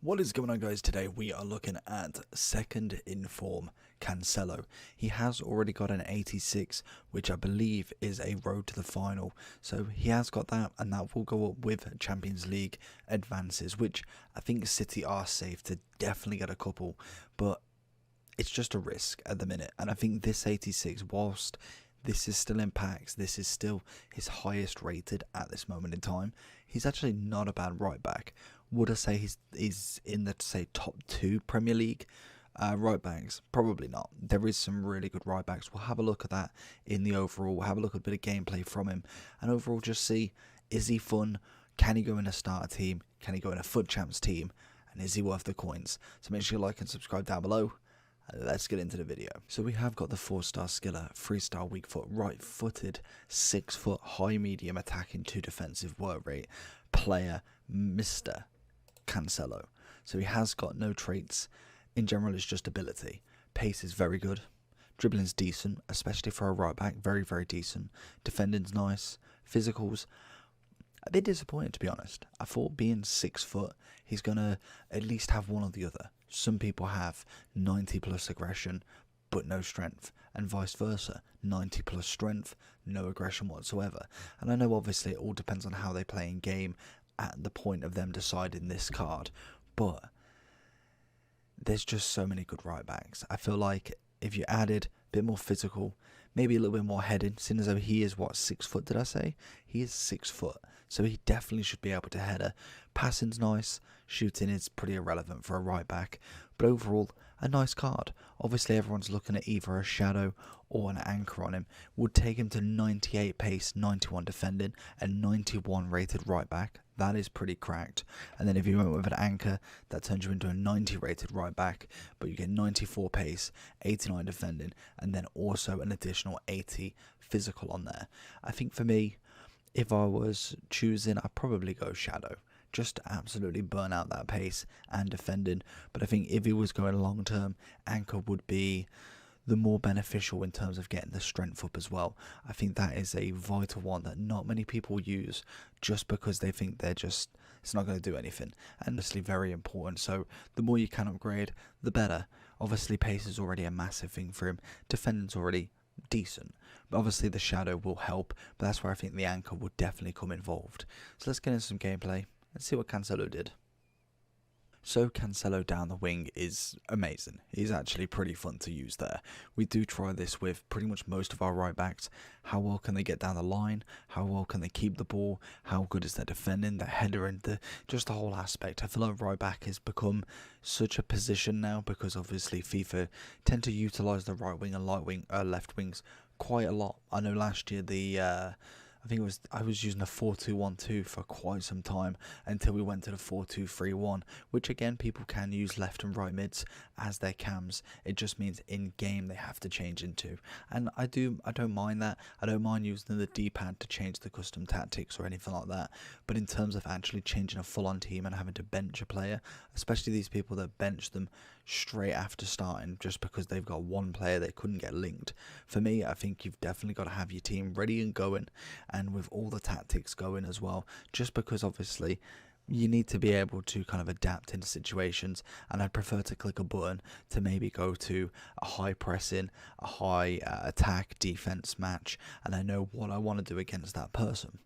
What is going on, guys? Today we are looking at second in form Cancelo. He has already got an 86, which I believe is a road to the final. So he has got that, and that will go up with Champions League advances, which I think City are safe to definitely get a couple, but it's just a risk at the minute. And I think this 86, whilst this is still in packs, this is still his highest rated at this moment in time, he's actually not a bad right back. Would I say he's in the, say, top 2 Premier League right backs? Probably not. There is some really good right backs. We'll have a look at that in the overall. We'll have a look at a bit of gameplay from him, and overall just see, is he fun? Can he go in a starter team? Can he go in a FUT Champs team? And is he worth the coins? So make sure you like and subscribe down below. Let's get into the video. So we have got the 4-star skiller, 3-star weak foot, right footed, 6 foot, high medium attacking, 2 defensive work rate player, Mr. Cancelo. So he has got no traits. In general, it's just ability. Pace is very good. Dribbling's decent, especially for a right back. Very, very decent. Defending's nice. Physicals, a bit disappointed, to be honest. I thought being 6 foot, he's going to at least have one or the other. Some people have 90 plus aggression, but no strength, and vice versa. 90 plus strength, no aggression whatsoever. And I know obviously it all depends on how they play in game at the point of them deciding this card, but there's just so many good right backs. I feel like if you added a bit more physical, maybe a little bit more heading, seeing as though he is, what, 6 foot, did I say? He is 6 foot, so he definitely should be able to header. Passing's nice, shooting is pretty irrelevant for a right back, but overall, a nice card. Obviously, everyone's looking at either a shadow or an anchor on him. Would take him to 98 pace, 91 defending, and 91 rated right back. That is pretty cracked. And then if you went with an anchor, that turns you into a 90 rated right back, but you get 94 pace, 89 defending, and then also an additional 80 physical on there. I think for me, if I was choosing, I'd probably go shadow. Just to absolutely burn out that pace and defending. But I think if he was going long term, anchor would be the more beneficial in terms of getting the strength up as well. I think that is a vital one that not many people use, just because they think it's not going to do anything. And obviously very important. So the more you can upgrade, the better. Obviously pace is already a massive thing for him. Defending's already decent, but obviously the shadow will help. But that's where I think the anchor would definitely come involved. So let's get into some gameplay. Let's see what Cancelo did. So Cancelo down the wing is amazing. He's actually pretty fun to use there. We do try this with pretty much most of our right backs. How well can they get down the line? How well can they keep the ball? How good is their defending, their header, and just the whole aspect? I feel like right back has become such a position now, because obviously FIFA tend to utilise the right wing and left wings quite a lot. I know last year I think I was using a 4-2-1-2 for quite some time until we went to the 4-2-3-1, which again people can use left and right mids as their cams. It just means in game they have to change into, and I don't mind that. I don't mind using the D-pad to change the custom tactics or anything like that. But in terms of actually changing a full-on team and having to bench a player, especially these people that bench them straight after starting just because they've got one player they couldn't get linked, for me, I think you've definitely got to have your team ready and going, and with all the tactics going as well, just because obviously you need to be able to kind of adapt into situations. And I'd prefer to click a button to maybe go to a high pressing, a high attack defense match, and I know what I want to do against that person.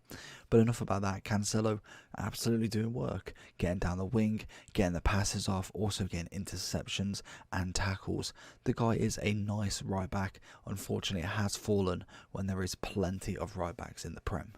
But enough about that. Cancelo absolutely doing work, getting down the wing, getting the passes off, also getting interceptions and tackles. The guy is a nice right back. Unfortunately, it has fallen when there is plenty of right backs in the Prem.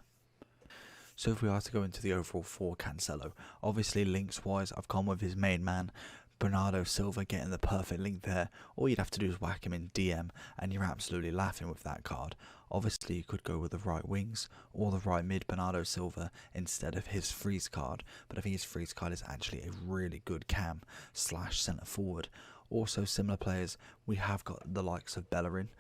So if we are to go into the overall for Cancelo, obviously links wise, I've gone with his main man, Bernardo Silva, getting the perfect link there. All you'd have to do is whack him in DM and you're absolutely laughing with that card. Obviously you could go with the right wings or the right mid, Bernardo Silva, instead of his freeze card, but I think his freeze card is actually a really good cam / centre forward. Also similar players, we have got the likes of Bellerin.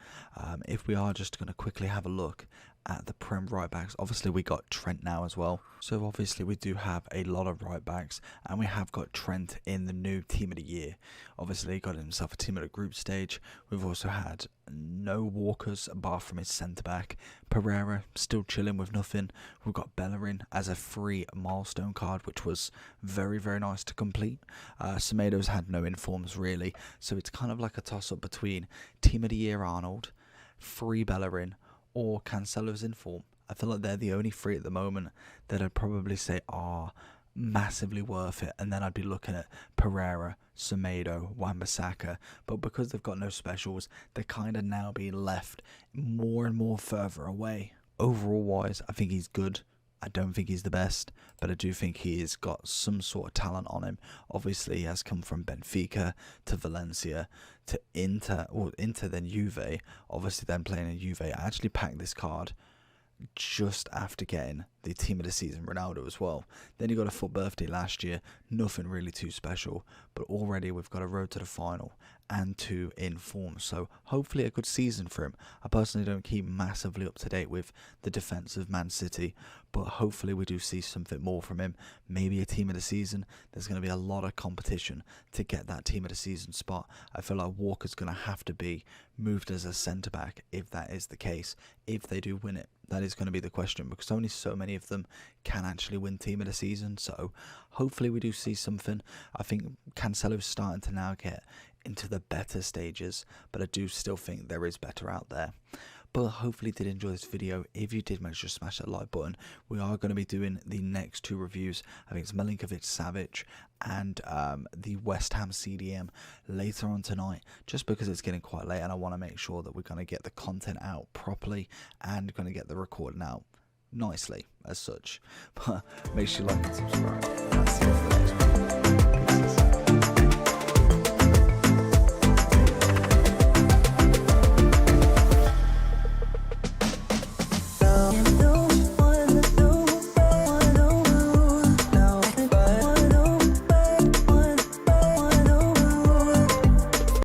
If we are just going to quickly have a look at the Prem right backs, obviously we got Trent now as well. So obviously we do have a lot of right backs, and we have got Trent in the new team of the year. Obviously he got himself a team at the group stage. We've also had no Walkers apart from his centre back. Pereira still chilling with nothing. We've got Bellerin as a free milestone card, which was very, very nice to complete. Semedo's had no informs really, so it's kind of like a toss up between team of the year Arnold, free Bellerin, or Cancelo's in form. I feel like they're the only three at the moment that I'd probably say are massively worth it, and then I'd be looking at Pereira, Semedo, Wan-Bissaka, but because they've got no specials, they're kind of now being left more and more further away. Overall wise, I think he's good. I don't think he's the best, but I do think he has got some sort of talent on him. Obviously, he has come from Benfica to Valencia to Inter, or Inter then Juve. Obviously, then playing in Juve. I actually packed this card just after getting the team of the season Ronaldo as well. Then he got a full birthday last year, nothing really too special, but already we've got a road to the final and 2 in form, so hopefully a good season for him. I personally don't keep massively up to date with the defence of Man City, but hopefully we do see something more from him. Maybe a team of the season. There's going to be a lot of competition to get that team of the season spot. I feel like Walker's going to have to be moved as a centre back if that is the case, if they do win it. That is going to be the question, because only so many of them can actually win team of the season, so hopefully we do see something. I think Cancelo's starting to now get into the better stages, but I do still think there is better out there. But hopefully you did enjoy this video. If you did, make sure to smash that like button. We are going to be doing the next 2 reviews. I think it's Milinkovic-Savic and the West Ham CDM later on tonight, just because it's getting quite late and I want to make sure that we're going to get the content out properly and going to get the recording out nicely as such. But make sure you like and subscribe. That's it for the next one.